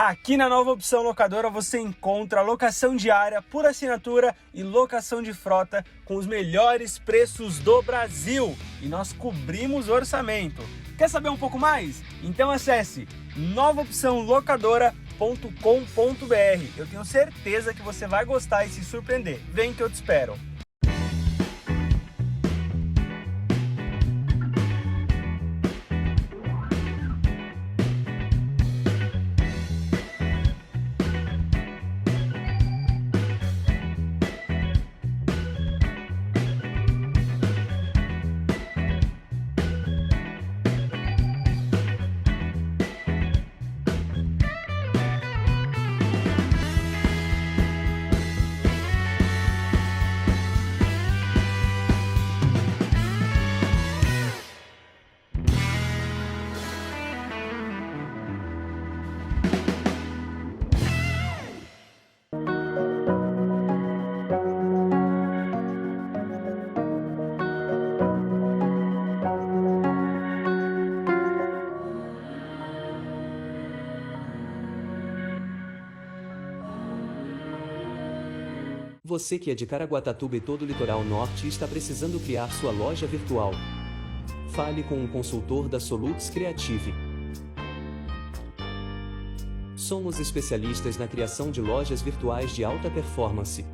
Aqui na Nova Opção Locadora você encontra locação diária por assinatura e locação de frota com os melhores preços do Brasil. E nós cobrimos o orçamento. Quer saber um pouco mais? Então acesse novaopçãolocadora.com.br. Eu tenho certeza que você vai gostar e se surpreender. Vem que eu te espero. Você que é de Caraguatatuba e todo o litoral norte e está precisando criar sua loja virtual. Fale com um consultor da Solux Creative. Somos especialistas na criação de lojas virtuais de alta performance.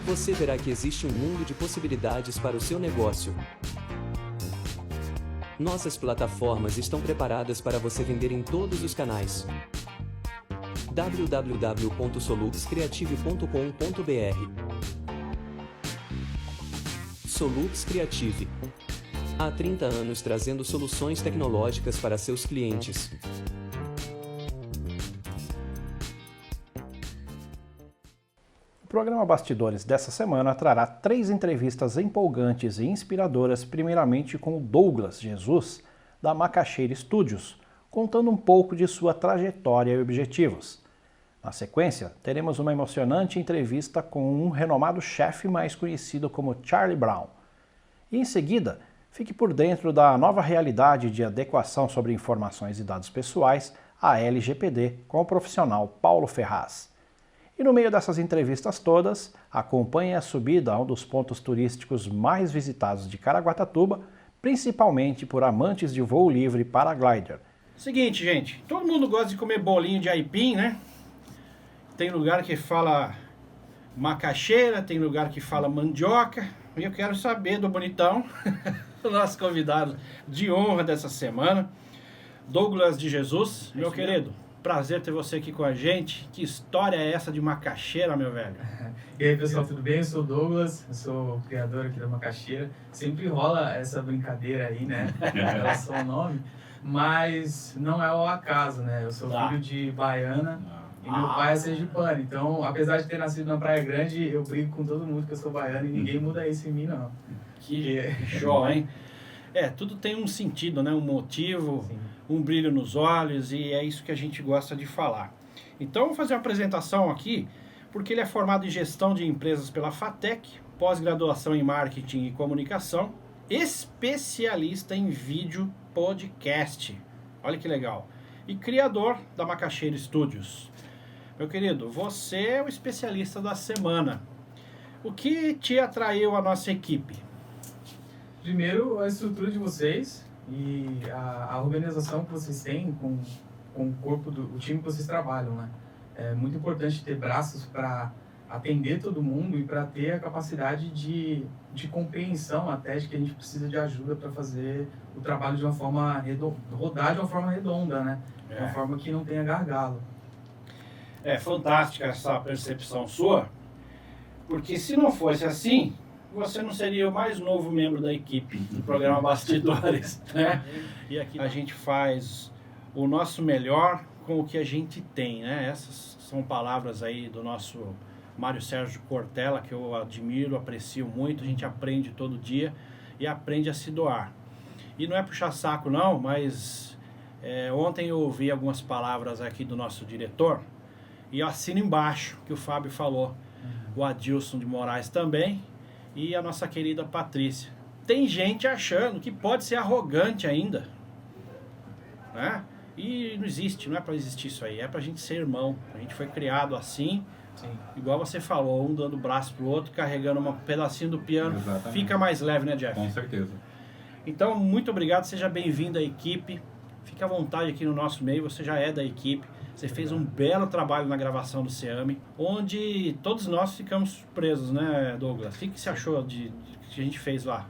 Você verá que existe um mundo de possibilidades para o seu negócio. Nossas plataformas estão preparadas para você vender em todos os canais. www.soluxcreative.com.br Solux Creative. Há 30 anos trazendo soluções tecnológicas para seus clientes. O programa Bastidores dessa semana trará 3 entrevistas empolgantes e inspiradoras, primeiramente com o Douglas Jesus, da Macaxeira Studios, contando um pouco de sua trajetória e objetivos. Na sequência, teremos uma emocionante entrevista com um renomado chefe mais conhecido como Charlie Brown. E em seguida, fique por dentro da nova realidade de adequação sobre informações e dados pessoais, a LGPD, com o profissional Paulo Ferraz. E no meio dessas entrevistas todas, acompanhe a subida a um dos pontos turísticos mais visitados de Caraguatatuba, principalmente por amantes de voo livre paraglider. Seguinte, gente, todo mundo gosta de comer bolinho de aipim, né? Tem lugar que fala macaxeira, tem lugar que fala mandioca. E eu quero saber do bonitão, o nosso convidado de honra dessa semana, Douglas de Jesus. Meu querido, prazer ter você aqui com a gente. Que história é essa de macaxeira, meu velho? E aí, pessoal, tudo bem? Eu sou o Douglas, eu sou o criador aqui da Macaxeira. Sempre rola essa brincadeira aí, né, em relação ao nome, mas não é ao acaso, né? Eu sou filho de baiana. E meu pai é sergipano, então, apesar de ter nascido na Praia Grande, eu brigo com todo mundo que eu sou baiano e ninguém muda isso em mim, não. Que show, hein? Tudo tem um sentido, né? Um motivo, sim, um brilho nos olhos, e é isso que a gente gosta de falar. Então, vou fazer uma apresentação aqui, porque ele é formado em gestão de empresas pela FATEC, pós-graduação em marketing e comunicação, especialista em vídeo podcast. Olha que legal. E criador da Macaxeira Studios. Meu querido, você é o especialista da semana. O que te atraiu à nossa equipe? Primeiro, a estrutura de vocês e a organização que vocês têm com o corpo o time que vocês trabalham, né? É muito importante ter braços para atender todo mundo e para ter a capacidade de compreensão até de que a gente precisa de ajuda para fazer o trabalho de uma forma rodar de uma forma redonda, né? De uma forma que não tenha gargalo. É fantástica essa percepção sua, porque se não fosse assim, você não seria o mais novo membro da equipe do programa Bastidores, né? E aqui a gente faz o nosso melhor com o que a gente tem, né? Essas são palavras aí do nosso Mário Sérgio Cortella, que eu admiro, aprecio muito. A gente aprende todo dia e aprende a se doar. E não é puxar saco não, mas ontem eu ouvi algumas palavras aqui do nosso diretor, e eu assino embaixo que o Fábio falou, o Adilson de Moraes também, e a nossa querida Patrícia. Tem gente achando que pode ser arrogante ainda, né? E não existe, não é para existir isso aí, é pra gente ser irmão. A gente foi criado assim, Sim. igual você falou, um dando o braço pro outro, carregando um pedacinho do piano, Exatamente. fica mais leve, né, Jeff? Com certeza. Então, muito obrigado, seja bem-vindo à equipe. Fique à vontade aqui no nosso meio, você já é da equipe. Você fez um belo trabalho na gravação do SEAMI, onde todos nós ficamos surpresos, né, Douglas? O que você achou de que a gente fez lá?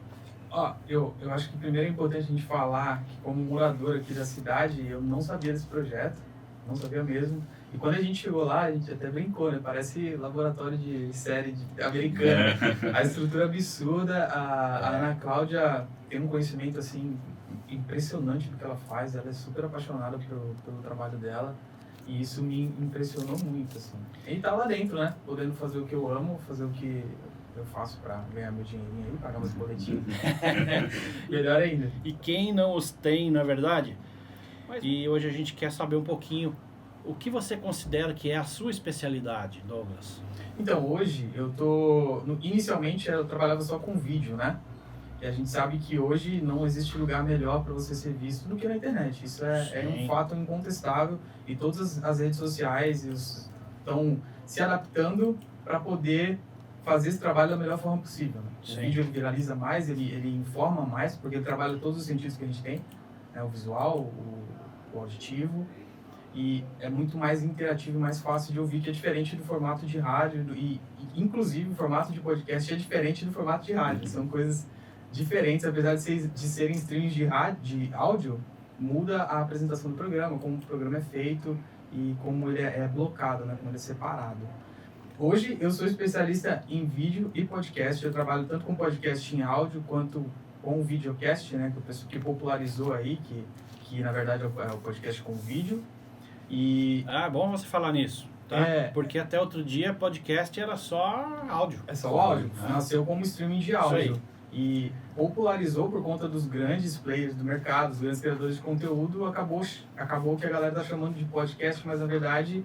Ó, eu acho que primeiro é importante a gente falar que, como morador aqui da cidade, eu não sabia desse projeto, não sabia mesmo. E quando a gente chegou lá, a gente até brincou, né? Parece laboratório de série americana. A estrutura absurda, a Ana Cláudia tem um conhecimento, assim, impressionante do que ela faz. Ela é super apaixonada pelo trabalho dela. E isso me impressionou muito, assim. E tá lá dentro, né? Podendo fazer o que eu amo, fazer o que eu faço pra ganhar meu dinheirinho aí, pagar meus boletinhos. Melhor ainda. E quem não os tem, não é verdade? E hoje a gente quer saber um pouquinho o que você considera que é a sua especialidade, Douglas. Então, hoje eu tô... Inicialmente eu trabalhava só com vídeo, né? E a gente sabe que hoje não existe lugar melhor para você ser visto do que na internet. Isso é um fato incontestável. E todas as redes sociais estão se adaptando para poder fazer esse trabalho da melhor forma possível. Né? O vídeo ele viraliza mais, ele informa mais, porque ele trabalha todos os sentidos que a gente tem, né? O visual, o auditivo, e é muito mais interativo e mais fácil de ouvir, que é diferente do formato de rádio, e inclusive o formato de podcast é diferente do formato de rádio. São coisas diferentes, apesar de serem streams de áudio, muda a apresentação do programa, como o programa é feito e como ele é blocado, né? Como ele é separado. Hoje eu sou especialista em vídeo e podcast. Eu trabalho tanto com podcast em áudio quanto com o videocast, né? Que popularizou aí, que na verdade é o podcast com vídeo. E é bom você falar nisso, tá? Porque até outro dia podcast era só áudio. É só o áudio. Nasceu como streaming de áudio. E popularizou por conta dos grandes players do mercado, os grandes criadores de conteúdo. Acabou que a galera tá chamando de podcast, mas na verdade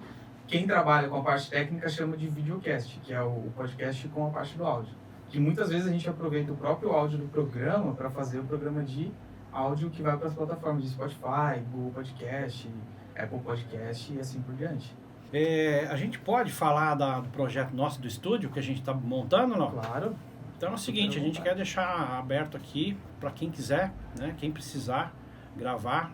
quem trabalha com a parte técnica chama de videocast, que é o podcast com a parte do áudio. Que muitas vezes a gente aproveita o próprio áudio do programa para fazer o programa de áudio que vai para as plataformas de Spotify, Google Podcast, Apple Podcast e assim por diante. A gente pode falar do projeto nosso do estúdio que a gente está montando, não? Claro. Então é o seguinte, a gente quer deixar aberto aqui para quem quiser, né? Quem precisar gravar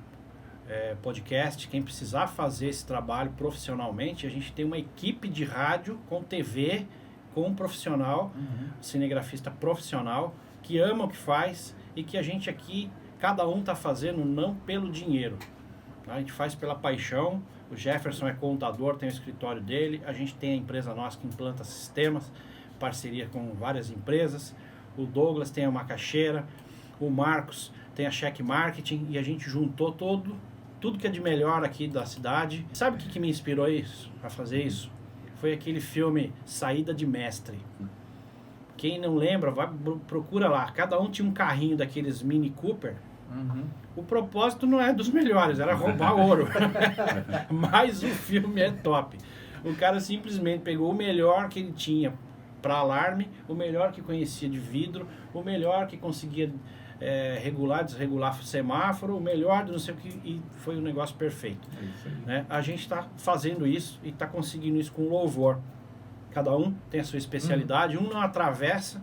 podcast, quem precisar fazer esse trabalho profissionalmente, a gente tem uma equipe de rádio com TV, com um profissional, cinegrafista profissional, que ama o que faz e que a gente aqui, cada um está fazendo não pelo dinheiro. Tá? A gente faz pela paixão. O Jefferson é contador, tem o escritório dele, a gente tem a empresa nossa que implanta sistemas, parceria com várias empresas, o Douglas tem a Macaxeira, o Marcos tem a Check Marketing, e a gente juntou tudo que é de melhor aqui da cidade. Sabe o que me inspirou a fazer isso? Foi aquele filme Saída de Mestre. Quem não lembra, procura lá. Cada um tinha um carrinho daqueles Mini Cooper. O propósito não é dos melhores, era roubar ouro. Mas o filme é top. O cara simplesmente pegou o melhor que ele tinha para alarme, o melhor que conhecia de vidro, o melhor que conseguia regular, desregular semáforo, o melhor de não sei o que, e foi um negócio perfeito. É isso aí. Né? A gente está fazendo isso e está conseguindo isso com louvor. Cada um tem a sua especialidade, um não atravessa.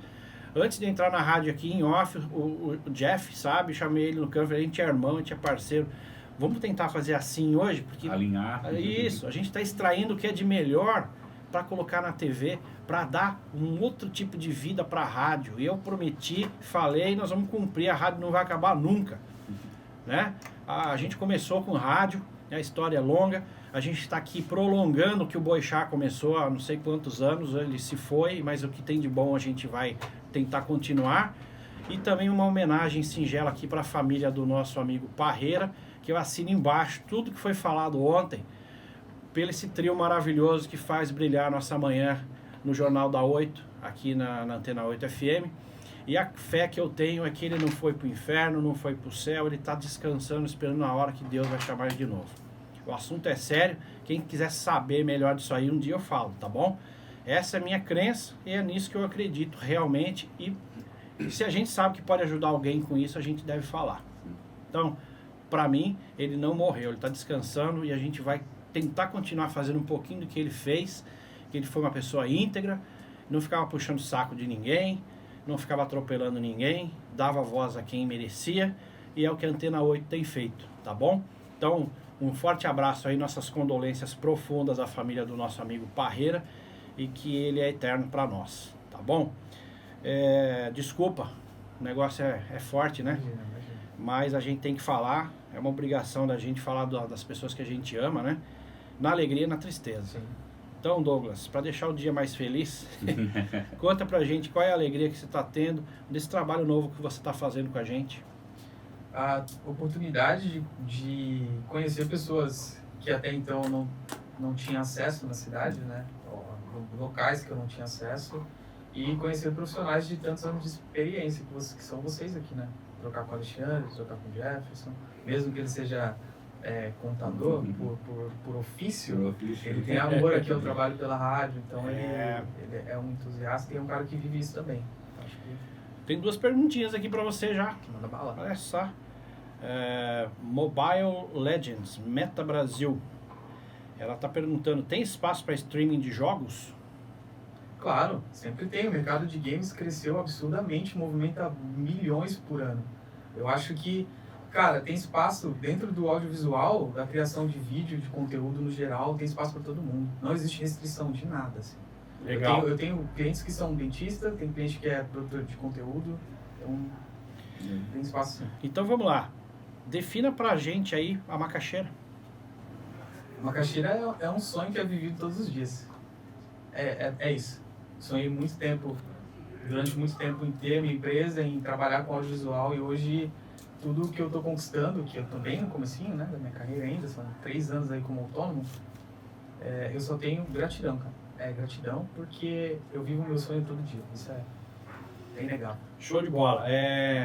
Antes de entrar na rádio aqui em off, o Jeff, sabe, chamei ele no canto, a gente é irmão, a gente é parceiro. Vamos tentar fazer assim hoje, porque alinhar. Isso, a gente está extraindo o que é de melhor para colocar na TV, para dar um outro tipo de vida para a rádio. E eu prometi, falei, nós vamos cumprir, a rádio não vai acabar nunca. Né? A gente começou com rádio, a história é longa, a gente está aqui prolongando o que o Boixá começou há não sei quantos anos, ele se foi, mas o que tem de bom a gente vai tentar continuar. E também uma homenagem singela aqui para a família do nosso amigo Parreira, que eu assino embaixo tudo que foi falado ontem, pelo esse trio maravilhoso que faz brilhar nossa manhã no Jornal da 8, aqui na Antena 8 FM. E a fé que eu tenho é que ele não foi para o inferno, não foi para o céu, ele está descansando, esperando a hora que Deus vai chamar ele de novo. O assunto é sério, quem quiser saber melhor disso aí, um dia eu falo, tá bom? Essa é a minha crença e é nisso que eu acredito realmente, e se a gente sabe que pode ajudar alguém com isso, a gente deve falar. Então, para mim, ele não morreu, ele está descansando e a gente vai tentar continuar fazendo um pouquinho do que ele fez, que ele foi uma pessoa íntegra, não ficava puxando o saco de ninguém, não ficava atropelando ninguém, dava voz a quem merecia, e é o que a Antena 8 tem feito, tá bom? Então, um forte abraço aí, nossas condolências profundas à família do nosso amigo Parreira, e que ele é eterno para nós, tá bom? Desculpa, o negócio é forte, né? Mas a gente tem que falar, é uma obrigação da gente falar das pessoas que a gente ama, né? Na alegria e na tristeza. Sim. Então, Douglas, para deixar o dia mais feliz, conta pra gente qual é a alegria que você está tendo desse trabalho novo que você está fazendo com a gente. A oportunidade de conhecer pessoas que até então não tinha acesso na cidade, né? Locais que eu não tinha acesso, e conhecer profissionais de tantos anos de experiência que são vocês aqui, né? Trocar com o Alexandre, trocar com o Jefferson, mesmo que ele seja contador por ofício, ele tem amor aqui ao trabalho pela rádio, então ele é um entusiasta e é um cara que vive isso também. Acho que... Tem 2 perguntinhas aqui para você já. Manda bala. Olha só. Mobile Legends, Meta Brasil. Ela está perguntando, tem espaço para streaming de jogos? Claro, sempre tem. O mercado de games cresceu absurdamente, movimenta milhões por ano. Eu acho que, cara, tem espaço dentro do audiovisual, da criação de vídeo, de conteúdo no geral, tem espaço para todo mundo. Não existe restrição de nada, assim. Legal. Eu tenho clientes que são dentistas, tem cliente que é produtor de conteúdo, então tem espaço sim. Então vamos lá, defina pra gente aí a macaxeira. A macaxeira é um sonho que é vivido todos os dias. É isso. Sonhei durante muito tempo em ter minha empresa, em trabalhar com audiovisual, e hoje tudo que eu estou conquistando, que eu tô bem no comecinho, né, da minha carreira ainda, são 3 anos aí como autônomo, eu só tenho gratidão, cara. Gratidão porque eu vivo o meu sonho todo dia. Isso é bem legal. Show de bola.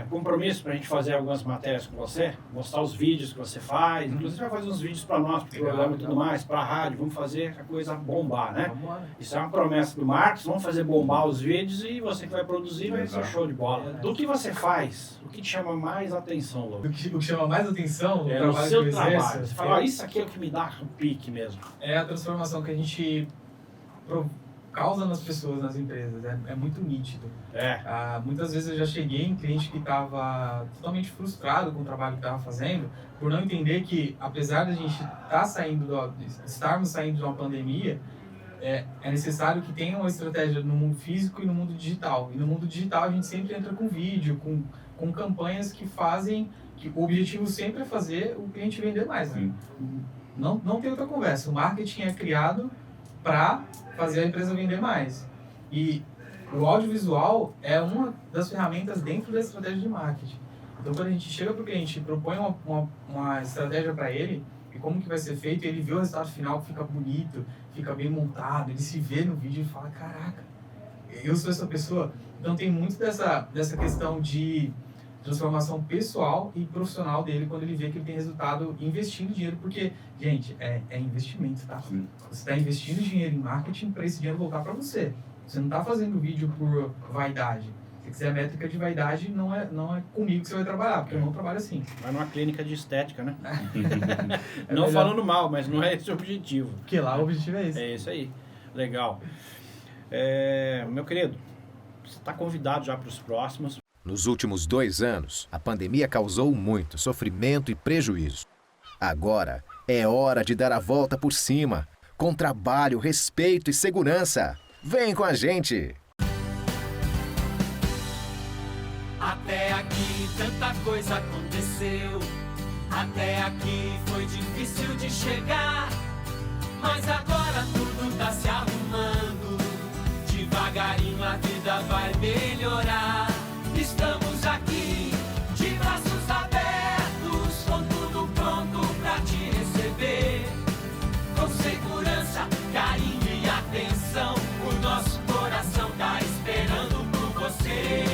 Compromisso pra gente fazer algumas matérias com você, mostrar os vídeos que você faz, inclusive vai fazer uns vídeos para nós, pro programa e tudo mais, pra rádio, vamos fazer a coisa bombar, né? Isso é uma promessa do Marcos, vamos fazer bombar os vídeos e você que vai produzir vai ser show de bola. Do que você faz, o que te chama mais atenção, Lô? O que chama mais atenção no no trabalho seu que eu trabalho. exerço, Você fala, isso aqui é o que me dá um pique mesmo. É a transformação que a gente causa nas pessoas, nas empresas, é muito nítido. Muitas vezes eu já cheguei em cliente que estava totalmente frustrado com o trabalho que estava fazendo, por não entender que, apesar de a gente estarmos saindo de uma pandemia, é necessário que tenha uma estratégia no mundo físico e no mundo digital. E no mundo digital a gente sempre entra com vídeo, com campanhas que fazem, que o objetivo sempre é fazer o cliente vender mais. Né? Não tem outra conversa. O marketing é criado para fazer a empresa vender mais. E o audiovisual é uma das ferramentas dentro da estratégia de marketing. Então, quando a gente chega para o cliente e propõe uma estratégia para ele, e como que vai ser feito, ele vê o resultado final que fica bonito, fica bem montado, ele se vê no vídeo e fala, caraca, eu sou essa pessoa. Então, tem muito dessa questão de transformação pessoal e profissional dele quando ele vê que ele tem resultado investindo dinheiro, porque, gente, é investimento, tá? Sim. Você está investindo dinheiro em marketing para esse dinheiro voltar para você. Você não está fazendo vídeo por vaidade. Se quiser métrica de vaidade, não é comigo que você vai trabalhar, porque eu não trabalho assim. Vai numa clínica de estética, né? Não melhor... falando mal, mas não é esse o objetivo. Porque lá o objetivo é esse. É isso aí. Legal. Meu querido, você está convidado já para os próximos. Nos últimos 2 anos, a pandemia causou muito sofrimento e prejuízo. Agora é hora de dar a volta por cima, com trabalho, respeito e segurança. Vem com a gente! Até aqui tanta coisa aconteceu, até aqui foi difícil de chegar, mas agora tudo tá se arrumando, devagarinho a vida vai melhorar. Estamos aqui, de braços abertos, com tudo pronto pra te receber. Com segurança, carinho e atenção, o nosso coração tá esperando por você.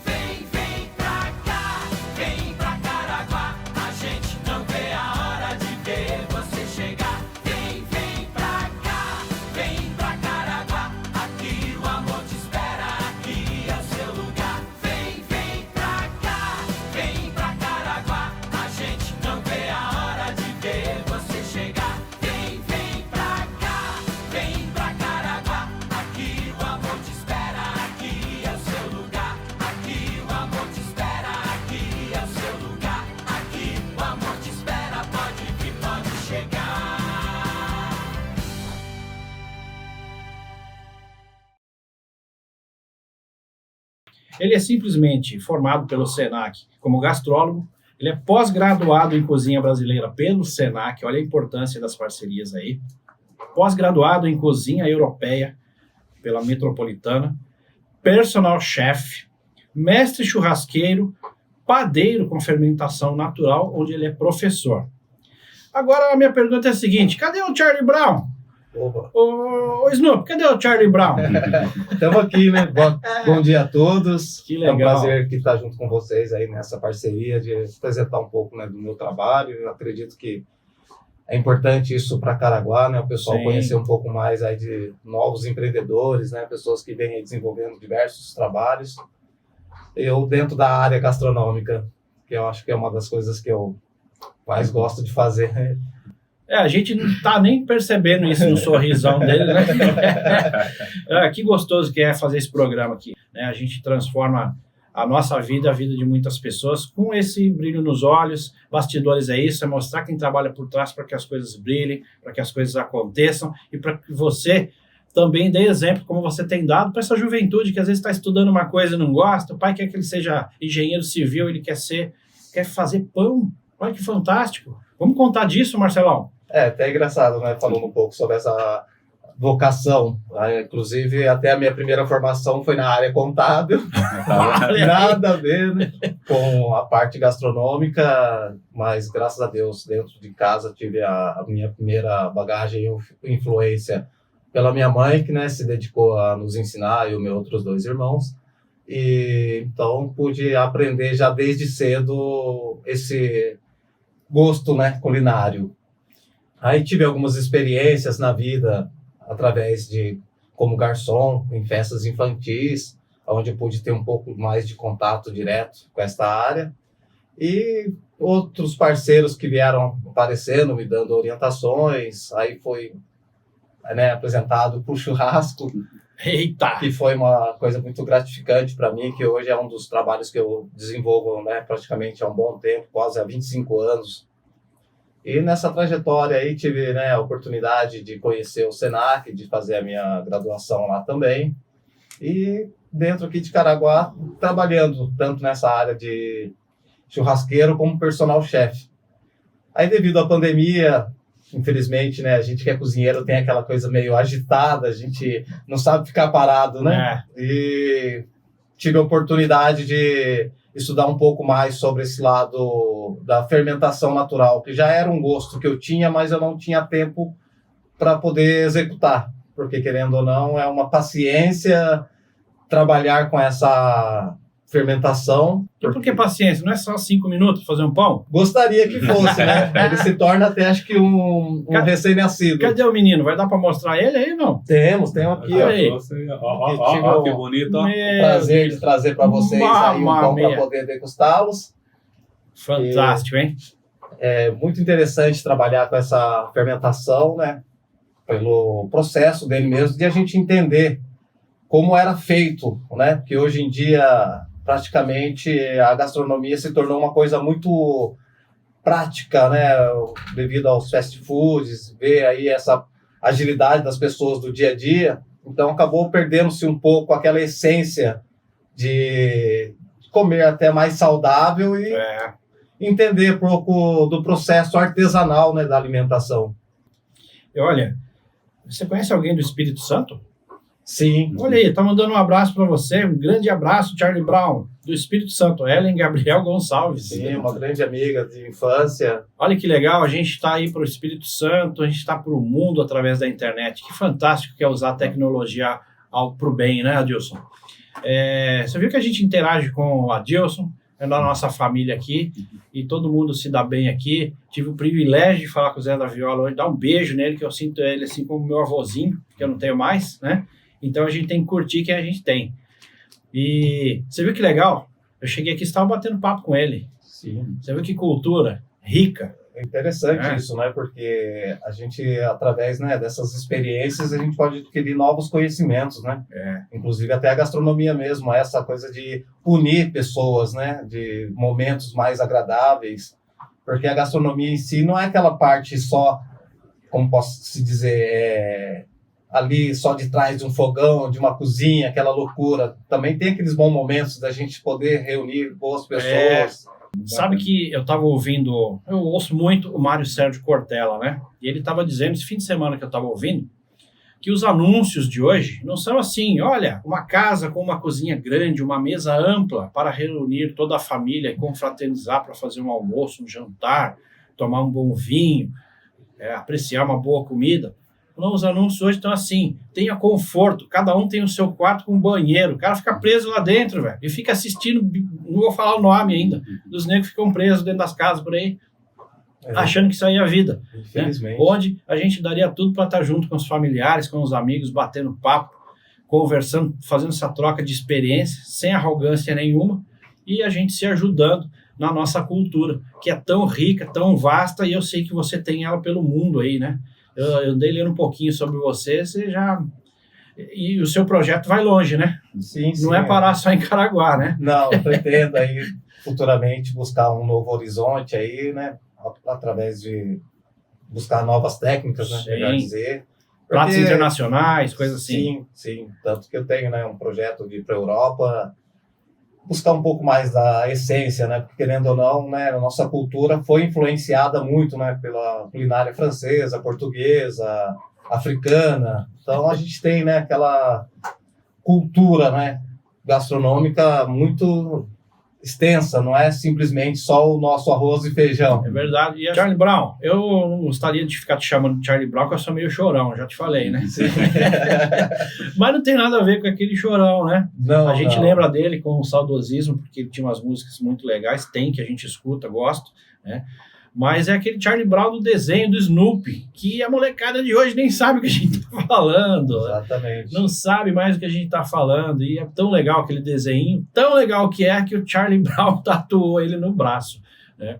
Vem pra cá, vem pra Caraguá, a gente não vê a hora de ver você chegar. Vem pra Ele é simplesmente formado pelo SENAC como gastrólogo, ele é pós-graduado em cozinha brasileira pelo SENAC, olha a importância das parcerias aí, pós-graduado em cozinha europeia pela Metropolitana, personal chef, mestre churrasqueiro, padeiro com fermentação natural, onde ele é professor. Agora a minha pergunta é a seguinte, cadê o Charlie Brown? Opa. Ô Snoop, cadê o Charlie Brown? Estamos aqui, né? Bom dia a todos. Que legal. É um prazer estar junto com vocês aí nessa parceria de apresentar um pouco, né, do meu trabalho. Eu acredito que é importante isso para Caraguá, né? O pessoal Sim. conhecer um pouco mais aí de novos empreendedores, né? Pessoas que vêm aí desenvolvendo diversos trabalhos. Eu, dentro da área gastronômica, que eu acho que é uma das coisas que eu mais gosto de fazer. A gente não tá nem percebendo isso no sorrisão dele, né? Que gostoso que é fazer esse programa aqui, né? A gente transforma a nossa vida, a vida de muitas pessoas, com esse brilho nos olhos. Bastidores é isso, é mostrar quem trabalha por trás para que as coisas brilhem, para que as coisas aconteçam e para que você também dê exemplo, como você tem dado para essa juventude que às vezes está estudando uma coisa e não gosta. O pai quer que ele seja engenheiro civil, ele quer fazer pão. Olha que fantástico. Vamos contar disso, Marcelão? É, até engraçado, né? Falando um pouco sobre essa vocação. Inclusive, até a minha primeira formação foi na área contábil. Nada a ver, né, com a parte gastronômica, mas graças a Deus, dentro de casa, tive a minha primeira bagagem e influência pela minha mãe, que, né, se dedicou a nos ensinar, e os meus outros 2 irmãos. E então pude aprender já desde cedo esse gosto, né, culinário. Aí tive algumas experiências na vida através de como garçom em festas infantis, onde eu pude ter um pouco mais de contato direto com esta área, e outros parceiros que vieram aparecendo, me dando orientações. Aí foi, né, apresentado para o churrasco. Eita! Que foi uma coisa muito gratificante para mim, que hoje é um dos trabalhos que eu desenvolvo, né, praticamente há um bom tempo, quase há 25 anos. E nessa trajetória aí tive, né, a oportunidade de conhecer o SENAC, de fazer a minha graduação lá também. E dentro aqui de Caraguá, trabalhando tanto nessa área de churrasqueiro como personal chef. Aí, devido à pandemia, infelizmente, né, a gente que é cozinheiro tem aquela coisa meio agitada, a gente não sabe ficar parado, né? E tive a oportunidade de estudar um pouco mais sobre esse lado da fermentação natural, que já era um gosto que eu tinha, mas eu não tinha tempo para poder executar, porque, querendo ou não, é uma paciência trabalhar com essa fermentação. E por que paciência? Não é só 5 minutos para fazer um pão? Gostaria que fosse, né? Ele se torna até, acho que, um recém-nascido. Cadê o menino? Vai dar para mostrar ele aí, não? Temos aqui, ó. Aí. Ó, que bonito, ó. Prazer de trazer para vocês aí um pão para poder degustá-los. Fantástico, hein? É muito interessante trabalhar com essa fermentação, né? Pelo processo dele mesmo, de a gente entender como era feito, né? Porque hoje em dia, praticamente, a gastronomia se tornou uma coisa muito prática, né? Devido aos fast foods, ver aí essa agilidade das pessoas do dia a dia. Então, acabou perdendo-se um pouco aquela essência de comer até mais saudável e entender um pouco do processo artesanal, né, da alimentação. E olha, você conhece alguém do Espírito Santo? Sim. Olha aí, tá mandando um abraço para você, um grande abraço, Charlie Brown, do Espírito Santo, Ellen Gabriel Gonçalves. Sim, uma grande amiga de infância. Olha que legal, a gente está aí para o Espírito Santo, a gente está para o mundo através da internet. Que fantástico que é usar a tecnologia para o bem, né, Adilson? Você viu que a gente interage com o Adilson, é da nossa família aqui, e todo mundo se dá bem aqui. Tive o privilégio de falar com o Zé da Viola hoje, dar um beijo nele, que eu sinto ele assim como meu avôzinho, que eu não tenho mais, né? Então a gente tem que curtir quem a gente tem. E você viu que legal? Eu cheguei aqui e estava batendo papo com ele. Sim. Você viu que cultura rica. É interessante isso, né? Porque a gente, através, né, dessas experiências, a gente pode adquirir novos conhecimentos, né? Inclusive até a gastronomia mesmo, essa coisa de unir pessoas, né? De momentos mais agradáveis. Porque a gastronomia em si não é aquela parte só, como posso se dizer, ali só de trás de um fogão, de uma cozinha, aquela loucura. Também tem aqueles bons momentos da gente poder reunir boas pessoas. Sabe que eu ouço muito o Mário Sérgio Cortella, né? E ele estava dizendo, esse fim de semana que eu estava ouvindo, que os anúncios de hoje não são assim, olha, uma casa com uma cozinha grande, uma mesa ampla para reunir toda a família e confraternizar para fazer um almoço, um jantar, tomar um bom vinho, apreciar uma boa comida. Não, os anúncios hoje estão assim, tenha conforto, cada um tem o seu quarto com banheiro, o cara fica preso lá dentro, velho, e fica assistindo, não vou falar o nome ainda, dos negros que ficam presos dentro das casas por aí, achando que isso aí é a vida. Infelizmente. Né? Onde a gente daria tudo para estar junto com os familiares, com os amigos, batendo papo, conversando, fazendo essa troca de experiência, sem arrogância nenhuma, e a gente se ajudando na nossa cultura, que é tão rica, tão vasta, e eu sei que você tem ela pelo mundo aí, né? Eu andei lendo um pouquinho sobre você já... E o seu projeto vai longe, né? Sim, Não é parar só em Caraguá, né? Não, eu pretendo aí futuramente buscar um novo horizonte aí, né? Através de buscar novas técnicas, né? Melhor dizer. Pratos internacionais, coisas assim. Sim. Tanto que eu tenho, né, um projeto de ir para a Europa, buscar um pouco mais da essência, né? Porque, querendo ou não, né, a nossa cultura foi influenciada muito, né, pela culinária francesa, portuguesa, africana. Então, a gente tem, né, aquela cultura, né, gastronômica muito extensa, não é simplesmente só o nosso arroz e feijão. É verdade. E Charlie Brown, eu não gostaria de ficar te chamando de Charlie Brown, porque eu sou meio chorão, já te falei, né? Mas não tem nada a ver com aquele chorão, né? Não, a gente lembra dele com saudosismo, porque ele tinha umas músicas muito legais, que a gente escuta, gosto, né? Mas é aquele Charlie Brown do desenho do Snoopy, que a molecada de hoje nem sabe o que a gente tá falando. Exatamente. Não sabe mais o que a gente tá falando. E é tão legal aquele desenho, tão legal que o Charlie Brown tatuou ele no braço, né?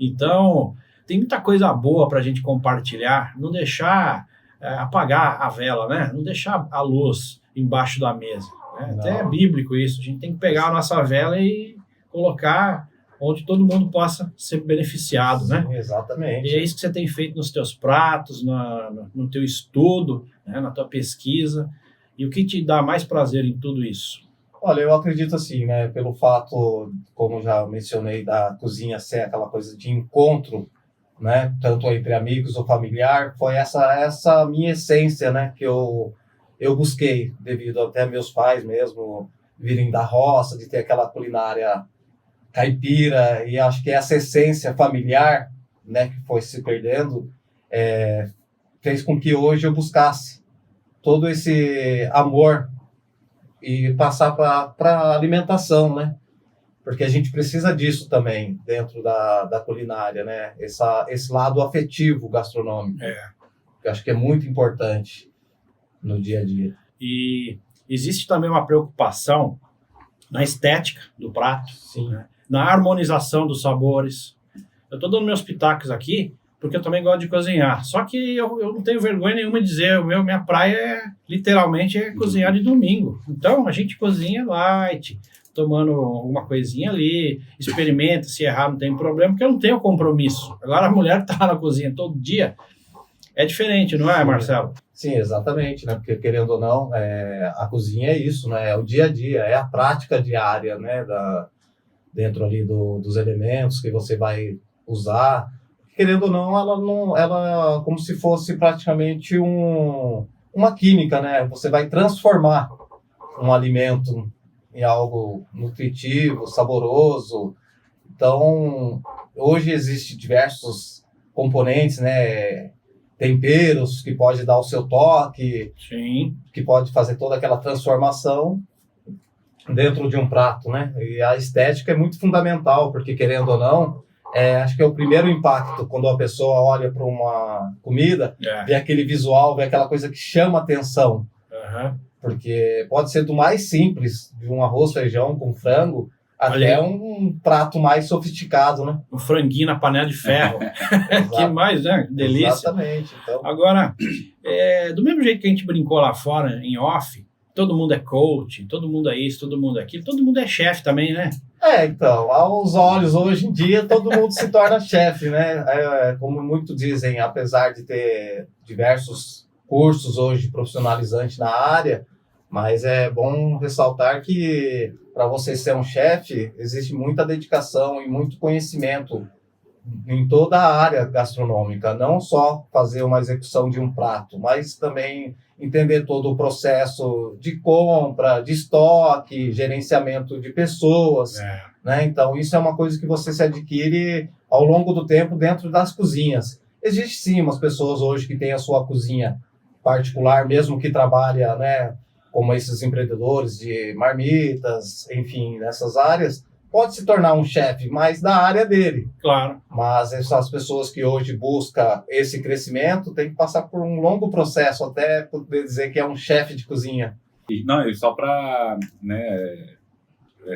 Então, tem muita coisa boa pra gente compartilhar, não deixar apagar a vela, né? Não deixar a luz embaixo da mesa. Né? Até é bíblico isso. A gente tem que pegar a nossa vela e colocar onde todo mundo possa ser beneficiado, né? Exatamente. E é isso que você tem feito nos teus pratos, no teu estudo, né? Na tua pesquisa. E o que te dá mais prazer em tudo isso? Olha, eu acredito assim, né? Pelo fato, como já mencionei, da cozinha ser aquela coisa de encontro, né? Tanto entre amigos ou familiar, foi essa minha essência, né? Que eu busquei, devido até meus pais mesmo virem da roça, de ter aquela culinária caipira, e acho que essa essência familiar, né, que foi se perdendo, fez com que hoje eu buscasse todo esse amor e passar para a alimentação, né? Porque a gente precisa disso também dentro da culinária, né? Esse lado afetivo gastronômico, que eu acho que é muito importante no dia a dia. E existe também uma preocupação na estética do prato, né? Na harmonização dos sabores. Eu estou dando meus pitacos aqui, porque eu também gosto de cozinhar. Só que eu não tenho vergonha nenhuma de dizer, minha praia literalmente é cozinhar de domingo. Então, a gente cozinha light, tomando alguma coisinha ali, experimenta, se errar não tem problema, porque eu não tenho compromisso. Agora, a mulher que está na cozinha todo dia é diferente, não é, Marcelo? Sim, exatamente, né? Porque, querendo ou não, a cozinha é isso, né? É o dia a dia, é a prática diária, né? Dentro ali dos elementos que você vai usar. Querendo ou não, ela como se fosse praticamente uma química, né? Você vai transformar um alimento em algo nutritivo, saboroso. Então, hoje existem diversos componentes, né? Temperos que pode dar o seu toque, sim, que pode fazer toda aquela transformação dentro de um prato, né? E a estética é muito fundamental, porque, querendo ou não, acho que é o primeiro impacto quando a pessoa olha para uma comida, vê aquele visual, vê aquela coisa que chama atenção. Porque pode ser do mais simples, de um arroz, feijão com frango, até um prato mais sofisticado, né? Um franguinho na panela de ferro. Que mais, né? Delícia. Exatamente. Então... Agora, do mesmo jeito que a gente brincou lá fora, em off, todo mundo é coach, todo mundo é isso, todo mundo é aquilo, todo mundo é chefe também, né? Então, aos olhos, hoje em dia, todo mundo se torna chefe, né? Como muitos dizem, apesar de ter diversos cursos hoje profissionalizantes na área, mas é bom ressaltar que para você ser um chefe, existe muita dedicação e muito conhecimento em toda a área gastronômica, não só fazer uma execução de um prato, mas também entender todo o processo de compra, de estoque, gerenciamento de pessoas, né? Então, isso é uma coisa que você se adquire ao longo do tempo dentro das cozinhas. Existe sim umas pessoas hoje que têm a sua cozinha particular, mesmo que trabalha, né, como esses empreendedores de marmitas, enfim, nessas áreas, pode se tornar um chefe, mas da área dele. Claro. Mas essas pessoas que hoje buscam esse crescimento têm que passar por um longo processo até poder dizer que é um chefe de cozinha. E só para, né,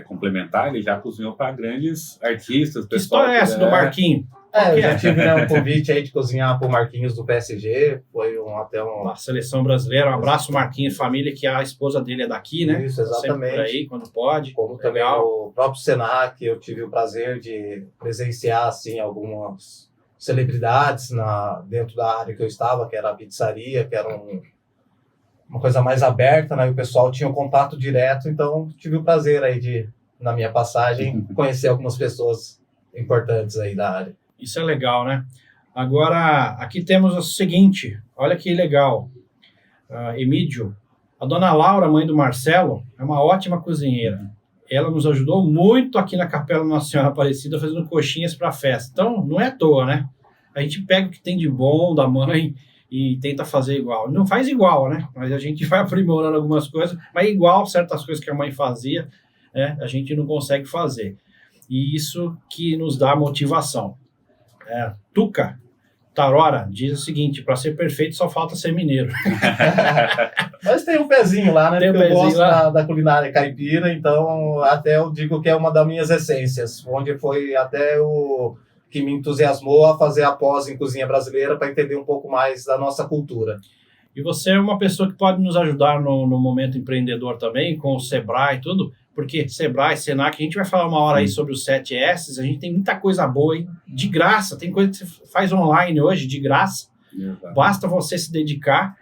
complementar, ele já cozinhou para grandes artistas. Que história é essa do Marquinhos? Eu já tive, né, um convite aí de cozinhar para o Marquinhos do PSG, foi até a seleção brasileira. Um abraço, Marquinhos, família, que a esposa dele é daqui, né? Isso, exatamente. Sempre por aí, quando pode. Como também o próprio Senac, eu tive o prazer de presenciar, assim, algumas celebridades dentro da área que eu estava, que era a pizzaria, que era uma coisa mais aberta, né? E o pessoal tinha um contato direto, então tive o prazer aí de, na minha passagem, conhecer algumas pessoas importantes aí da área. Isso é legal, né? Agora, aqui temos o seguinte, olha que legal. Emídio, a dona Laura, mãe do Marcelo, é uma ótima cozinheira. Ela nos ajudou muito aqui na Capela Nossa Senhora Aparecida, fazendo coxinhas para festa. Então, não é à toa, né? A gente pega o que tem de bom da mãe e tenta fazer igual. Não faz igual, né? Mas a gente vai aprimorando algumas coisas, mas igual certas coisas que a mãe fazia, né? A gente não consegue fazer. E isso que nos dá motivação. Tuca Tarora diz o seguinte: para ser perfeito só falta ser mineiro. Mas tem um pezinho lá, né? Tem Porque eu gosto lá da culinária caipira, então até eu digo que é uma das minhas essências, onde foi até o que me entusiasmou a fazer a pós em cozinha brasileira para entender um pouco mais da nossa cultura. E você é uma pessoa que pode nos ajudar no momento empreendedor também, com o Sebrae e tudo, porque Sebrae, Senac, a gente vai falar uma hora aí sobre os 7S, a gente tem muita coisa boa aí, de graça, tem coisa que você faz online hoje, de graça, basta você se dedicar,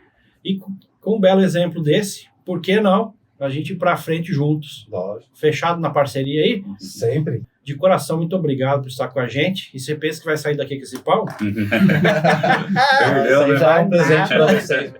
e com um belo exemplo desse, por que não a gente ir para frente juntos? Lógico. Fechado na parceria aí? Sempre. De coração, muito obrigado por estar com a gente, e você pensa que vai sair daqui com esse pau? Isso já é um presente para vocês.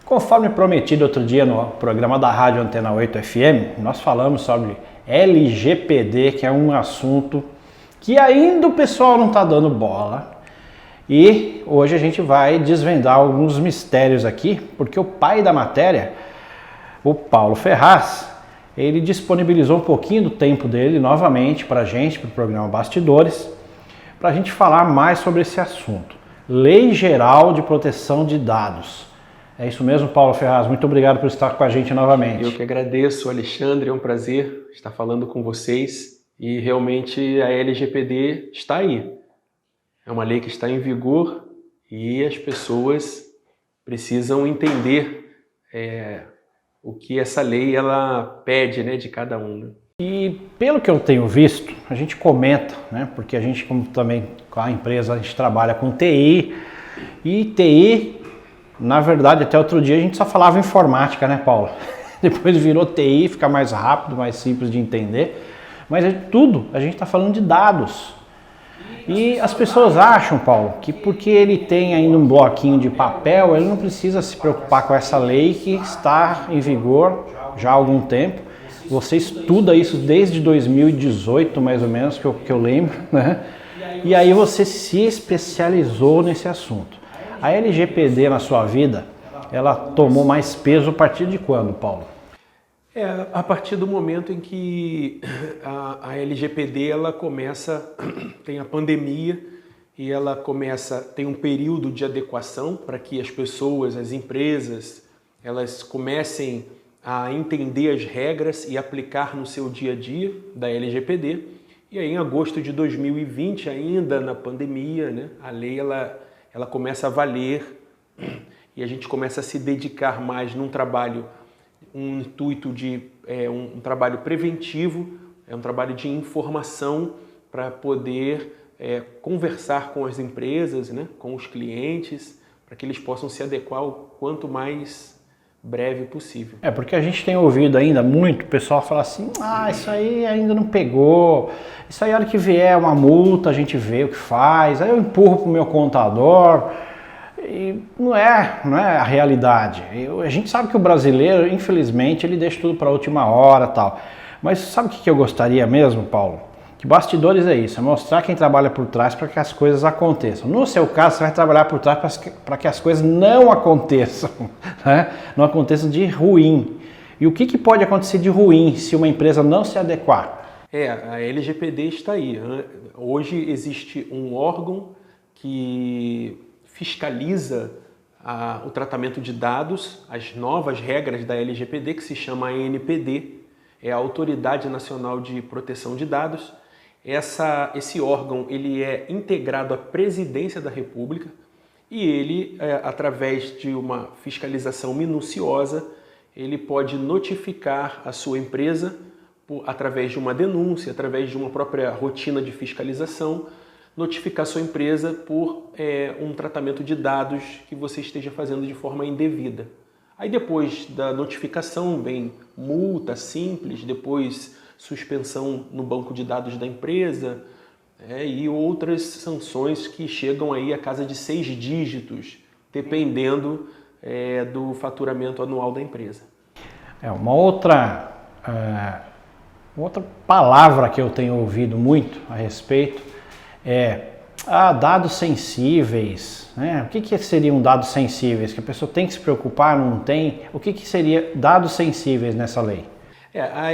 Conforme prometido outro dia no programa da Rádio Antena 8 FM, nós falamos sobre LGPD, que é um assunto que ainda o pessoal não está dando bola. E hoje a gente vai desvendar alguns mistérios aqui, porque o pai da matéria, o Paulo Ferraz, ele disponibilizou um pouquinho do tempo dele novamente para a gente, para o programa Bastidores, para a gente falar mais sobre esse assunto. Lei Geral de Proteção de Dados. É isso mesmo, Paulo Ferraz? Muito obrigado por estar com a gente novamente. Eu que agradeço, Alexandre, é um prazer estar falando com vocês e realmente a LGPD está aí. É uma lei que está em vigor e as pessoas precisam entender o que essa lei ela pede, né, de cada um. Né? E pelo que eu tenho visto, a gente comenta, né, porque a gente, como também com a empresa, a gente trabalha com TI, e TI, na verdade, até outro dia a gente só falava informática, né, Paulo? Depois virou TI, fica mais rápido, mais simples de entender, mas tudo, a gente está falando de dados. E as pessoas acham, Paulo, que porque ele tem ainda um bloquinho de papel, ele não precisa se preocupar com essa lei que está em vigor já há algum tempo. Você estuda isso desde 2018, mais ou menos, que eu lembro, né? E aí você se especializou nesse assunto. A LGPD na sua vida, ela tomou mais peso a partir de quando, Paulo? A partir do momento em que a LGPD ela começa, tem a pandemia e ela tem um período de adequação para que as pessoas, as empresas, elas comecem a entender as regras e aplicar no seu dia a dia da LGPD. E aí em agosto de 2020, ainda na pandemia, né, a lei ela começa a valer e a gente começa a se dedicar mais num trabalho, um intuito de um trabalho preventivo, um trabalho de informação para poder conversar com as empresas, né, com os clientes, para que eles possam se adequar o quanto mais breve possível. Porque a gente tem ouvido ainda muito o pessoal falar assim, isso aí ainda não pegou, isso aí a hora que vier uma multa a gente vê o que faz, aí eu empurro para o meu contador. E não é a realidade. A gente sabe que o brasileiro, infelizmente, ele deixa tudo para a última hora e tal. Mas sabe o que eu gostaria mesmo, Paulo? Que bastidores é isso, é mostrar quem trabalha por trás para que as coisas aconteçam. No seu caso, você vai trabalhar por trás para que as coisas não aconteçam, né? Não aconteçam de ruim. E o que pode acontecer de ruim se uma empresa não se adequar? A LGPD está aí. Hoje existe um órgão que fiscaliza o tratamento de dados, as novas regras da LGPD, que se chama ANPD, é a Autoridade Nacional de Proteção de Dados. Esse órgão ele é integrado à Presidência da República e ele, através de uma fiscalização minuciosa, ele pode notificar a sua empresa através de uma denúncia, através de uma própria rotina de fiscalização, notificar sua empresa por um tratamento de dados que você esteja fazendo de forma indevida. Aí depois da notificação vem multa simples, depois suspensão no banco de dados da empresa e outras sanções que chegam aí a casa de 6 dígitos, dependendo do faturamento anual da empresa. Uma outra palavra que eu tenho ouvido muito a respeito dados sensíveis, né? O que seriam dados sensíveis? Que a pessoa tem que se preocupar, não tem? O que seria dados sensíveis nessa lei?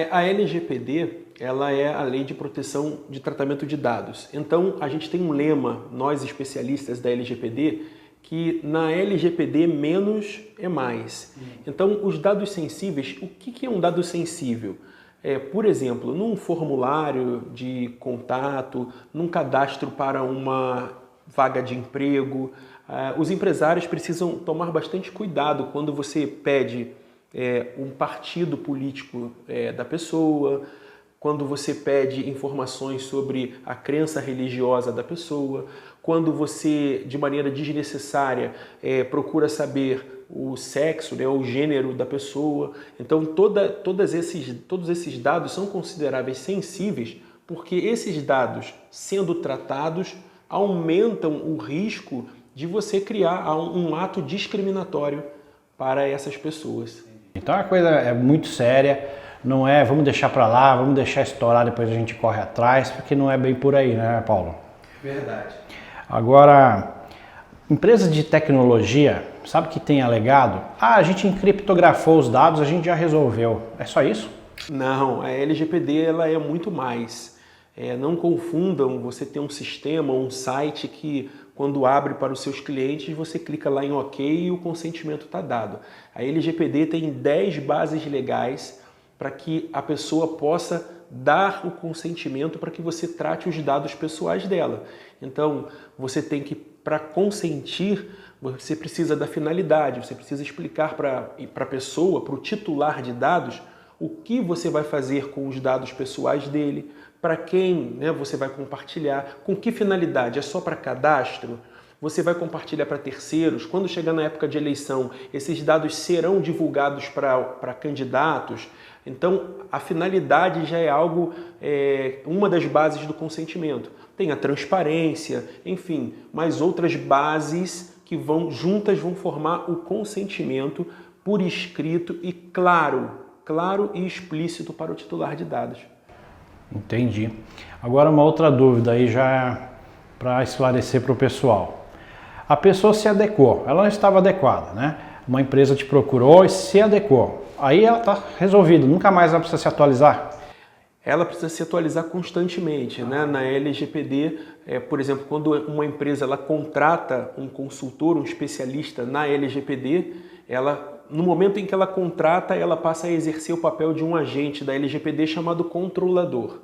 A LGPD, ela é a Lei de Proteção de Tratamento de Dados. Então, a gente tem um lema, nós especialistas da LGPD, que na LGPD menos é mais. Então, os dados sensíveis, o que é um dado sensível? Por exemplo, num formulário de contato, num cadastro para uma vaga de emprego, os empresários precisam tomar bastante cuidado quando você pede um partido político da pessoa, quando você pede informações sobre a crença religiosa da pessoa, quando você, de maneira desnecessária, procura saber o sexo, o gênero da pessoa. Então, todos esses dados são consideráveis sensíveis porque esses dados, sendo tratados, aumentam o risco de você criar um ato discriminatório para essas pessoas. Então, a coisa é muito séria, não é vamos deixar para lá, vamos deixar estourar, depois a gente corre atrás, porque não é bem por aí, né, Paulo? Verdade. Agora, Empresas de tecnologia, sabe que tem alegado? A gente encriptografou os dados, a gente já resolveu. É só isso? Não, a LGPD ela é muito mais. Não confundam você ter um sistema, um site que quando abre para os seus clientes você clica lá em OK e o consentimento está dado. A LGPD tem 10 bases legais para que a pessoa possa dar o consentimento para que você trate os dados pessoais dela. Então, você tem que, para consentir, você precisa da finalidade, você precisa explicar para a pessoa, para o titular de dados, o que você vai fazer com os dados pessoais dele, para quem você vai compartilhar, com que finalidade, é só para cadastro? Você vai compartilhar para terceiros? Quando chegar na época de eleição, esses dados serão divulgados para candidatos? Então, a finalidade já é algo, uma das bases do consentimento. Tem a transparência, enfim, mais outras bases que juntas vão formar o consentimento por escrito e claro e explícito para o titular de dados. Entendi. Agora uma outra dúvida aí já para esclarecer para o pessoal. A pessoa se adequou, ela não estava adequada, né? Uma empresa te procurou e se adequou. Aí ela está resolvida, nunca mais ela precisa se atualizar? Ela precisa se atualizar constantemente, né? Na LGPD, por exemplo, quando uma empresa ela contrata um consultor, um especialista na LGPD, no momento em que ela contrata, ela passa a exercer o papel de um agente da LGPD chamado controlador.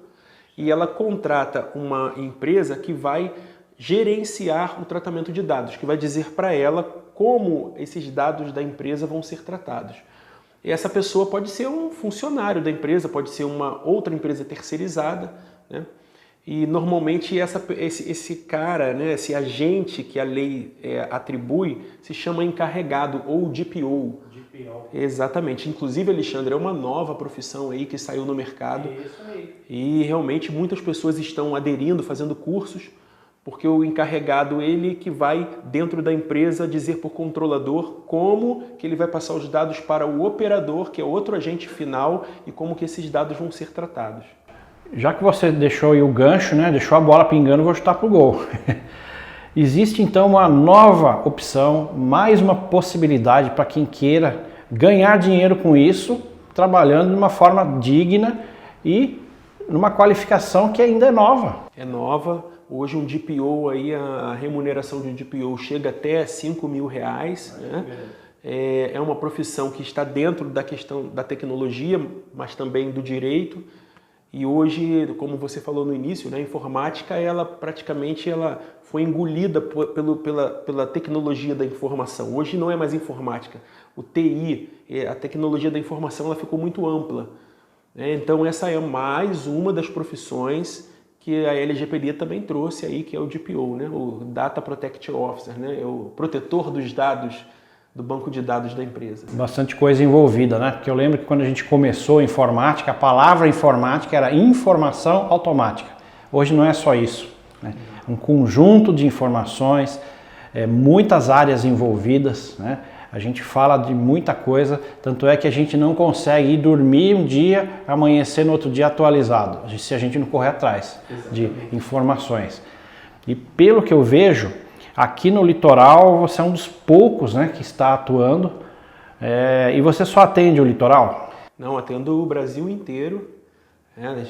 E ela contrata uma empresa que vai gerenciar o tratamento de dados, que vai dizer para ela como esses dados da empresa vão ser tratados. E essa pessoa pode ser um funcionário da empresa, pode ser uma outra empresa terceirizada, né? E normalmente esse cara, né, esse agente que a lei atribui, se chama encarregado ou DPO. Exatamente. Inclusive, Alexandre, é uma nova profissão aí que saiu no mercado. Isso aí. E realmente muitas pessoas estão aderindo, fazendo cursos, porque o encarregado, ele que vai dentro da empresa dizer para o controlador como que ele vai passar os dados para o operador, que é outro agente final, e como que esses dados vão ser tratados. Já que você deixou aí o gancho, né, deixou a bola pingando, eu vou chutar pro gol. Existe então uma nova opção, mais uma possibilidade para quem queira ganhar dinheiro com isso, trabalhando de uma forma digna e numa qualificação que ainda é nova. É nova. Hoje um DPO, aí, a remuneração de um DPO chega até R$5.000, né? É uma profissão que está dentro da questão da tecnologia, mas também do direito. E hoje, como você falou no início, né, a informática ela praticamente foi engolida pela tecnologia da informação. Hoje não é mais informática. O TI, a tecnologia da informação, ela ficou muito ampla. Então essa é mais uma das profissões que a LGPD também trouxe aí, que é o DPO, né? O Data Protection Officer, né? É o protetor dos dados do banco de dados da empresa. Bastante coisa envolvida, né? Porque eu lembro que quando a gente começou a informática, a palavra informática era informação automática. Hoje não é só isso, né? Um conjunto de informações, muitas áreas envolvidas, né? A gente fala de muita coisa, tanto é que a gente não consegue ir dormir um dia, amanhecer no outro dia atualizado, se a gente não correr atrás de informações. E pelo que eu vejo, aqui no litoral você é um dos poucos, né, que está atuando. E você só atende o litoral? Não, atendo o Brasil inteiro.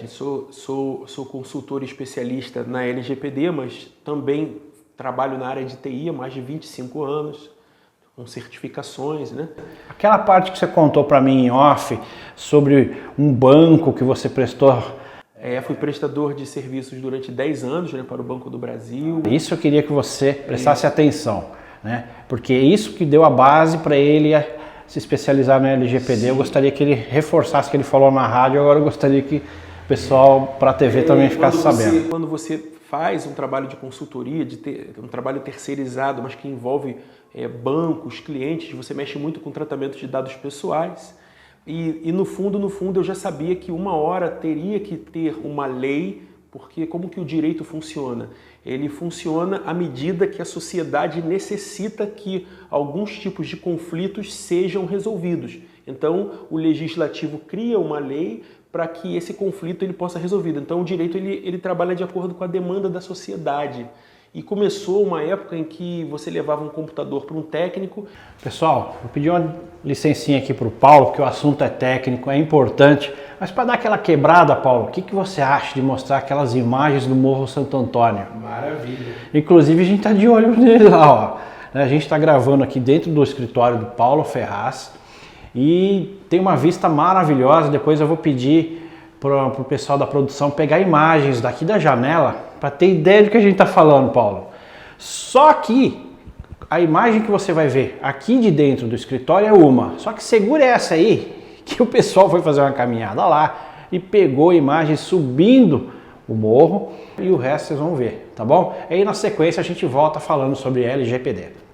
Sou consultor especialista na LGPD, mas também trabalho na área de TI há mais de 25 anos. Com certificações, né? Aquela parte que você contou para mim em off sobre um banco que você prestou. Fui prestador de serviços durante 10 anos, né, para o Banco do Brasil. Isso eu queria que você prestasse atenção, né? Porque é isso que deu a base para ele se especializar no LGPD. Sim. Eu gostaria que ele reforçasse o que ele falou na rádio, agora eu gostaria que o pessoal para a TV também ficasse sabendo. Quando você faz um trabalho de consultoria, um trabalho terceirizado, mas que envolve bancos, clientes, você mexe muito com tratamento de dados pessoais. E no fundo eu já sabia que uma hora teria que ter uma lei, porque como que o direito funciona? Ele funciona à medida que a sociedade necessita que alguns tipos de conflitos sejam resolvidos. Então, o legislativo cria uma lei para que esse conflito ele possa ser resolvido. Então, o direito ele trabalha de acordo com a demanda da sociedade. E começou uma época em que você levava um computador para um técnico. Pessoal, vou pedir uma licencinha aqui para o Paulo, porque o assunto é técnico, é importante. Mas para dar aquela quebrada, Paulo, o que você acha de mostrar aquelas imagens do Morro Santo Antônio? Maravilha. Inclusive a gente está de olho nele lá, ó. A gente está gravando aqui dentro do escritório do Paulo Ferraz e tem uma vista maravilhosa. Depois eu vou pedir para o pessoal da produção pegar imagens daqui da janela para ter ideia do que a gente está falando, Paulo. Só que a imagem que você vai ver aqui de dentro do escritório é uma. Só que segura essa aí, que o pessoal foi fazer uma caminhada lá e pegou imagens subindo o morro e o resto vocês vão ver, tá bom? Aí na sequência a gente volta falando sobre LGPD.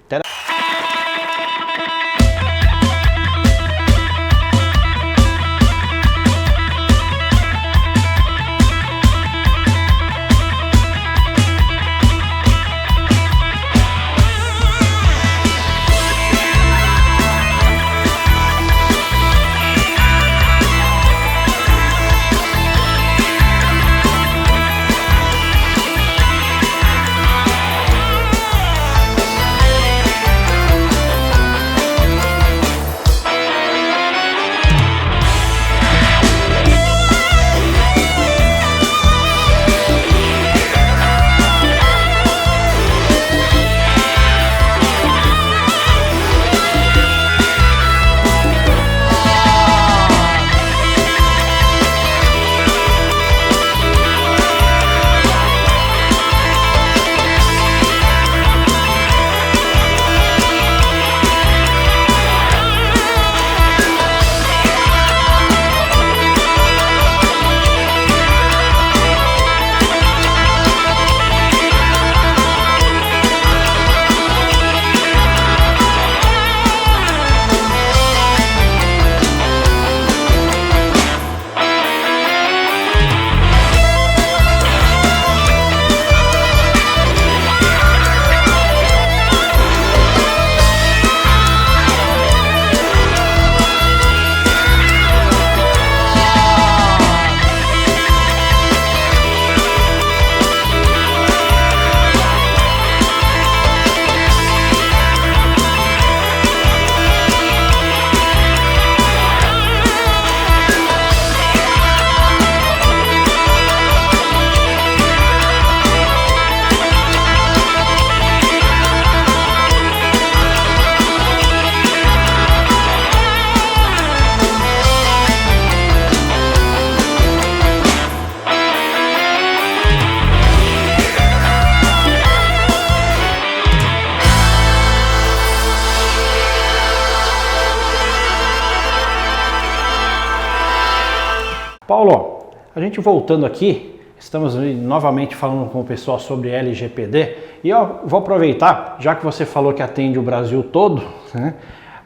Paulo, a gente voltando aqui, estamos novamente falando com o pessoal sobre LGPD e eu vou aproveitar, já que você falou que atende o Brasil todo, né,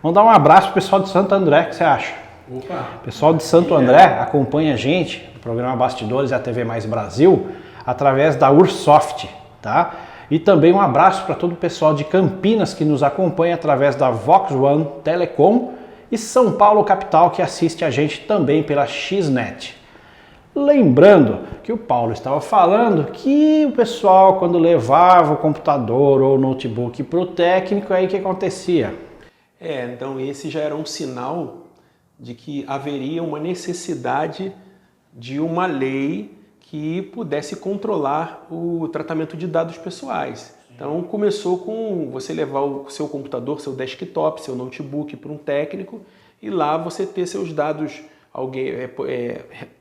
mandar um abraço para o pessoal de Santo André, o que você acha? Opa. O pessoal de Santo André acompanha a gente, o programa Bastidores e a TV Mais Brasil, através da Ursoft, tá? E também um abraço para todo o pessoal de Campinas que nos acompanha através da Vox One Telecom e São Paulo Capital que assiste a gente também pela XNet. Lembrando que o Paulo estava falando que o pessoal quando levava o computador ou o notebook para o técnico, aí o que acontecia? Então esse já era um sinal de que haveria uma necessidade de uma lei que pudesse controlar o tratamento de dados pessoais. Então começou com você levar o seu computador, seu desktop, seu notebook para um técnico e lá você ter seus dados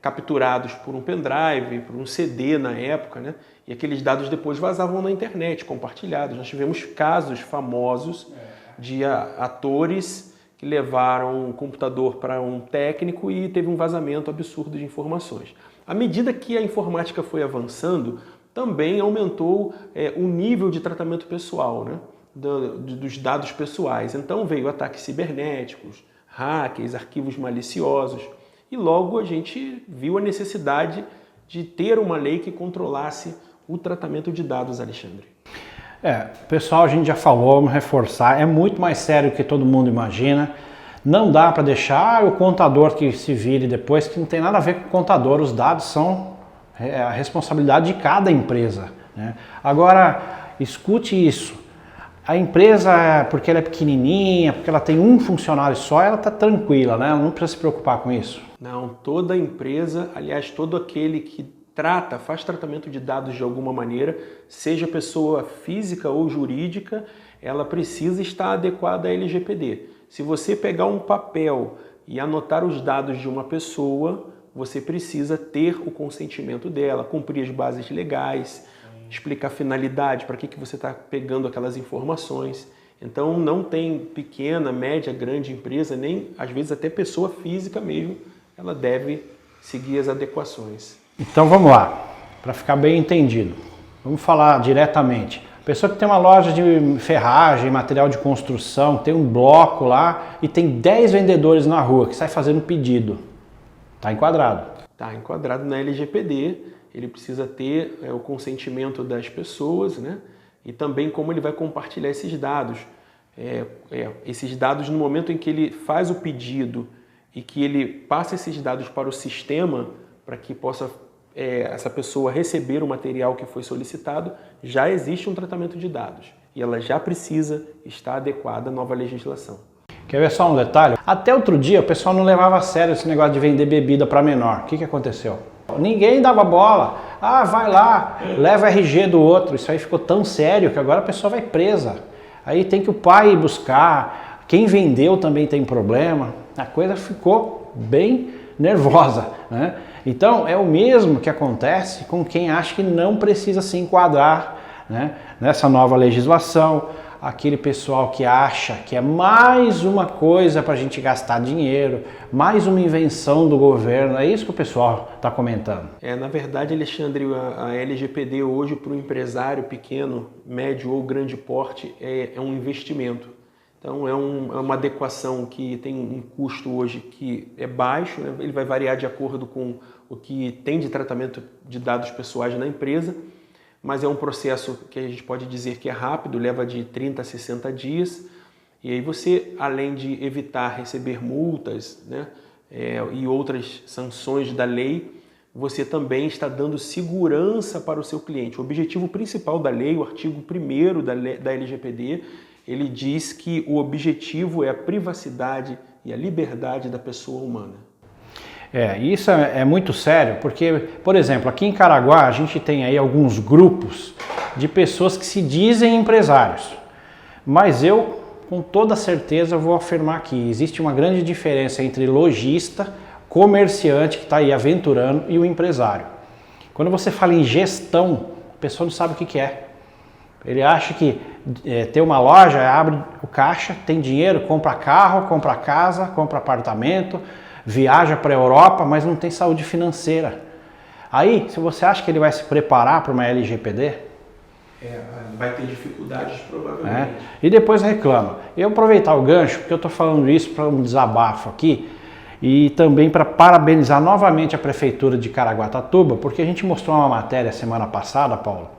capturados por um pendrive, por um CD na época, né? E aqueles dados depois vazavam na internet, compartilhados. Nós tivemos casos famosos de atores que levaram um computador para um técnico e teve um vazamento absurdo de informações. À medida que a informática foi avançando, também aumentou o nível de tratamento pessoal, né? Dos dados pessoais. Então veio ataques cibernéticos, hackers, arquivos maliciosos e logo a gente viu a necessidade de ter uma lei que controlasse o tratamento de dados, Alexandre. Pessoal, a gente já falou, vamos reforçar, é muito mais sério do que todo mundo imagina. Não dá para deixar o contador que se vire depois, que não tem nada a ver com o contador, os dados são a responsabilidade de cada empresa, né? Agora, Escute isso. A empresa, porque ela é pequenininha, porque ela tem um funcionário só, ela está tranquila, né? Ela não precisa se preocupar com isso. Não, toda empresa, aliás, todo aquele que faz tratamento de dados de alguma maneira, seja pessoa física ou jurídica, ela precisa estar adequada à LGPD. Se você pegar um papel e anotar os dados de uma pessoa, você precisa ter o consentimento dela, cumprir as bases legais, explicar a finalidade, para que você está pegando aquelas informações. Então não tem pequena, média, grande empresa, nem às vezes até pessoa física mesmo, ela deve seguir as adequações. Então vamos lá, para ficar bem entendido. Vamos falar diretamente. A pessoa que tem uma loja de ferragem, material de construção, tem um bloco lá e tem 10 vendedores na rua que sai fazendo pedido. Está enquadrado. Está enquadrado na LGPD, ele precisa ter o consentimento das pessoas, né? E também como ele vai compartilhar esses dados. Esses dados, no momento em que ele faz o pedido e que ele passa esses dados para o sistema, para que possa essa pessoa receber o material que foi solicitado, já existe um tratamento de dados e ela já precisa estar adequada à nova legislação. Quer ver só um detalhe? Até outro dia o pessoal não levava a sério esse negócio de vender bebida para menor. O que aconteceu? Ninguém dava bola. Ah, vai lá, leva RG do outro. Isso aí ficou tão sério que agora a pessoa vai presa. Aí tem que o pai ir buscar. Quem vendeu também tem problema. A coisa ficou bem nervosa, né? Então é o mesmo que acontece com quem acha que não precisa se enquadrar, né, nessa nova legislação. Aquele pessoal que acha que é mais uma coisa para a gente gastar dinheiro, mais uma invenção do governo, é isso que o pessoal está comentando. Na verdade, Alexandre, a LGPD hoje para o empresário pequeno, médio ou grande porte é um investimento. Então é uma adequação que tem um custo hoje que é baixo, né? Ele vai variar de acordo com o que tem de tratamento de dados pessoais na empresa, mas é um processo que a gente pode dizer que é rápido, leva de 30 a 60 dias, e aí você, além de evitar receber multas, né, e outras sanções da lei, você também está dando segurança para o seu cliente. O objetivo principal da lei, o artigo 1º da LGPD, ele diz que o objetivo é a privacidade e a liberdade da pessoa humana. Isso é muito sério, porque, por exemplo, aqui em Caraguá a gente tem aí alguns grupos de pessoas que se dizem empresários, mas eu, com toda certeza, vou afirmar que existe uma grande diferença entre lojista, comerciante que está aí aventurando e o empresário. Quando você fala em gestão, a pessoa não sabe o que é. Ele acha que ter uma loja, abre o caixa, tem dinheiro, compra carro, compra casa, compra apartamento, viaja para a Europa, mas não tem saúde financeira. Aí, se você acha que ele vai se preparar para uma LGPD, vai ter dificuldades provavelmente. E depois reclama. Eu aproveitar o gancho, porque eu estou falando isso para um desabafo aqui, e também para parabenizar novamente a Prefeitura de Caraguatatuba, porque a gente mostrou uma matéria semana passada, Paulo,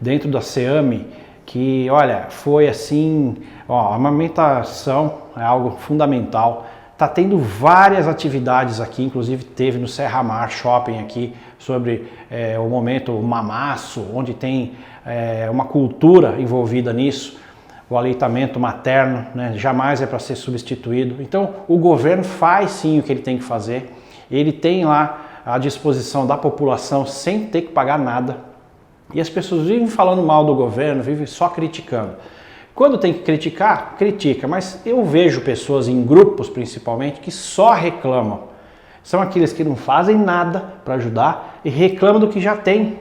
dentro da CEAME, que, olha, foi assim, a amamentação é algo fundamental. Está tendo várias atividades aqui, inclusive teve no Serra Mar Shopping aqui, sobre o momento mamaço, onde tem uma cultura envolvida nisso, o aleitamento materno, né, jamais é para ser substituído. Então o governo faz sim o que ele tem que fazer, ele tem lá à disposição da população sem ter que pagar nada, e as pessoas vivem falando mal do governo, vivem só criticando. Quando tem que criticar, critica, mas eu vejo pessoas em grupos, principalmente, que só reclamam. São aqueles que não fazem nada para ajudar e reclamam do que já tem.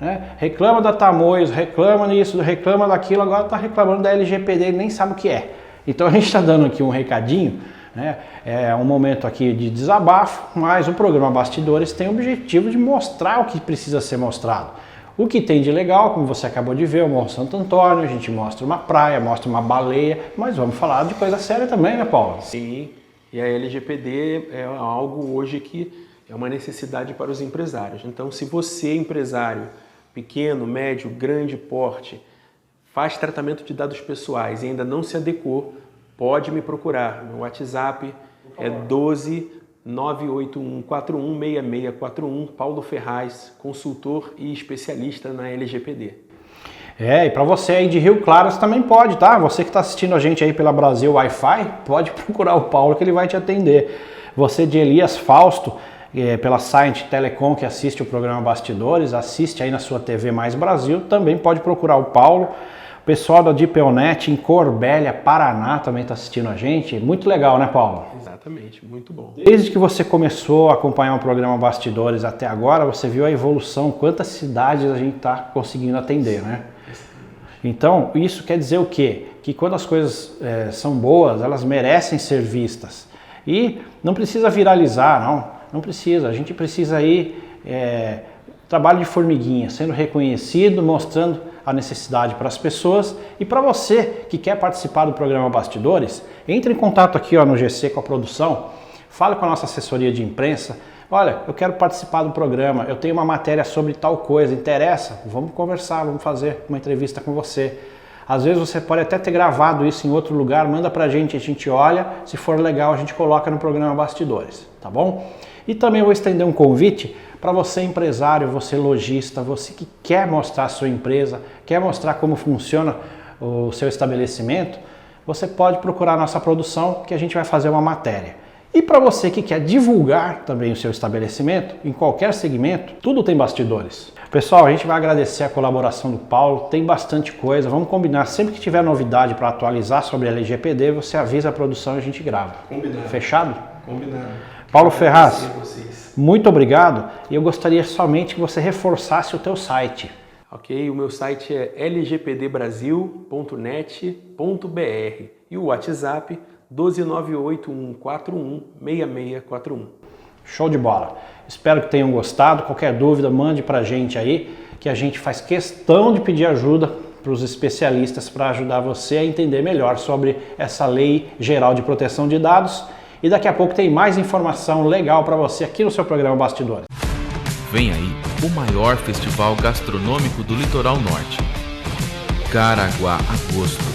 Né? Reclama da Tamoios, reclama disso, reclama daquilo, agora está reclamando da LGPD, ele nem sabe o que é. Então a gente está dando aqui um recadinho, né? É um momento aqui de desabafo, mas o programa Bastidores tem o objetivo de mostrar o que precisa ser mostrado. O que tem de legal, como você acabou de ver, o Morro Santo Antônio, a gente mostra uma praia, mostra uma baleia, mas vamos falar de coisa séria também, né, Paulo? Sim, e a LGPD é algo hoje que é uma necessidade para os empresários. Então, se você, empresário, pequeno, médio, grande porte, faz tratamento de dados pessoais e ainda não se adequou, pode me procurar. Meu WhatsApp é 12-981416641, Paulo Ferraz, consultor e especialista na LGPD. E para você aí de Rio Claro, você também pode, tá? Você que está assistindo a gente aí pela Brasil Wi-Fi, pode procurar o Paulo que ele vai te atender. Você de Elias Fausto, pela Science Telecom, que assiste o programa Bastidores, assiste aí na sua TV Mais Brasil, também pode procurar o Paulo. O pessoal da Dipelnet em Corbélia, Paraná, também está assistindo a gente. Muito legal, né, Paulo? Exatamente, muito bom. Desde que você começou a acompanhar o programa Bastidores até agora, você viu a evolução, quantas cidades a gente está conseguindo atender, né? Então, isso quer dizer o quê? Que quando as coisas são boas, elas merecem ser vistas. E não precisa viralizar, não precisa. A gente precisa aí, trabalho de formiguinha, sendo reconhecido, mostrando a necessidade para as pessoas. E para você que quer participar do programa Bastidores, entre em contato aqui no GC com a produção, fale com a nossa assessoria de imprensa. Olha, eu quero participar do programa, eu tenho uma matéria sobre tal coisa, interessa? Vamos conversar, vamos fazer uma entrevista com você. Às vezes você pode até ter gravado isso em outro lugar, manda pra gente, a gente olha, se for legal a gente coloca no programa Bastidores, tá bom? E também vou estender um convite para você empresário, você lojista, você que quer mostrar a sua empresa, quer mostrar como funciona o seu estabelecimento, você pode procurar a nossa produção que a gente vai fazer uma matéria. E para você que quer divulgar também o seu estabelecimento, em qualquer segmento, tudo tem Bastidores. Pessoal, a gente vai agradecer a colaboração do Paulo, tem bastante coisa, vamos combinar, sempre que tiver novidade para atualizar sobre a LGPD, você avisa a produção e a gente grava. Combinado. Fechado? Combinado. Paulo Ferraz, muito obrigado, e eu gostaria somente que você reforçasse o teu site. Ok, o meu site é lgpdbrasil.net.br e o WhatsApp 12981416641. Show de bola. Espero que tenham gostado. Qualquer dúvida, mande pra gente aí, que a gente faz questão de pedir ajuda para os especialistas para ajudar você a entender melhor sobre essa Lei Geral de Proteção de Dados. E daqui a pouco tem mais informação legal para você aqui no seu programa Bastidores. Vem aí o maior festival gastronômico do Litoral Norte. Caraguá Agosto.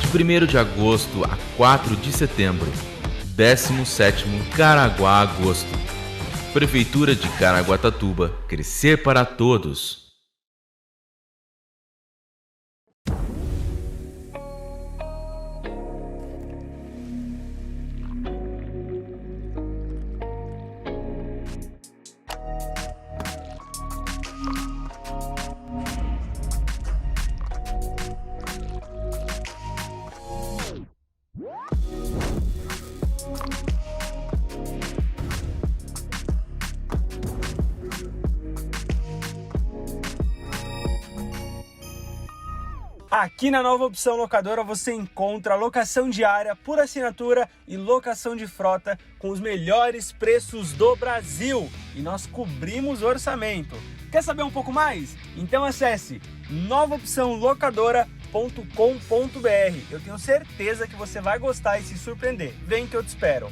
De 1º de agosto a 4 de setembro, 17º Caraguá Agosto. Prefeitura de Caraguatatuba, crescer para todos. Aqui na Nova Opção Locadora você encontra locação diária por assinatura e locação de frota com os melhores preços do Brasil. E nós cobrimos o orçamento. Quer saber um pouco mais? Então acesse novaopçãolocadora.com.br. Eu tenho certeza que você vai gostar e se surpreender. Vem que eu te espero.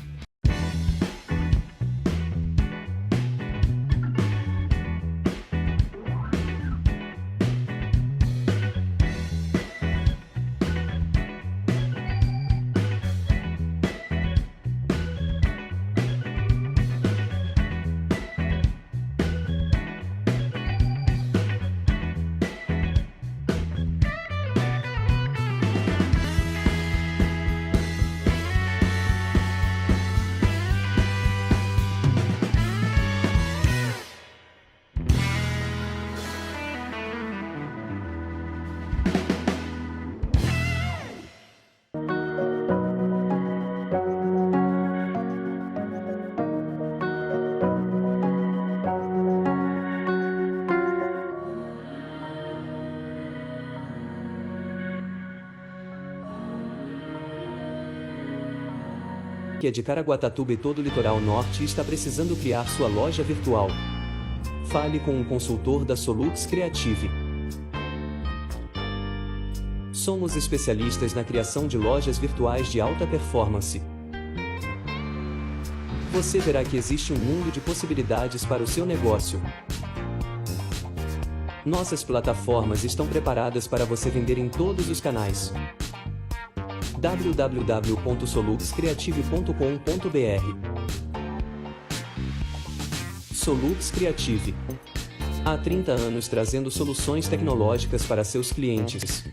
Que é de Caraguatatuba e todo o litoral norte está precisando criar sua loja virtual. Fale com um consultor da Solux Creative. Somos especialistas na criação de lojas virtuais de alta performance. Você verá que existe um mundo de possibilidades para o seu negócio. Nossas plataformas estão preparadas para você vender em todos os canais. www.soluxcreative.com.br. Solux Creative. Há 30 anos trazendo soluções tecnológicas para seus clientes.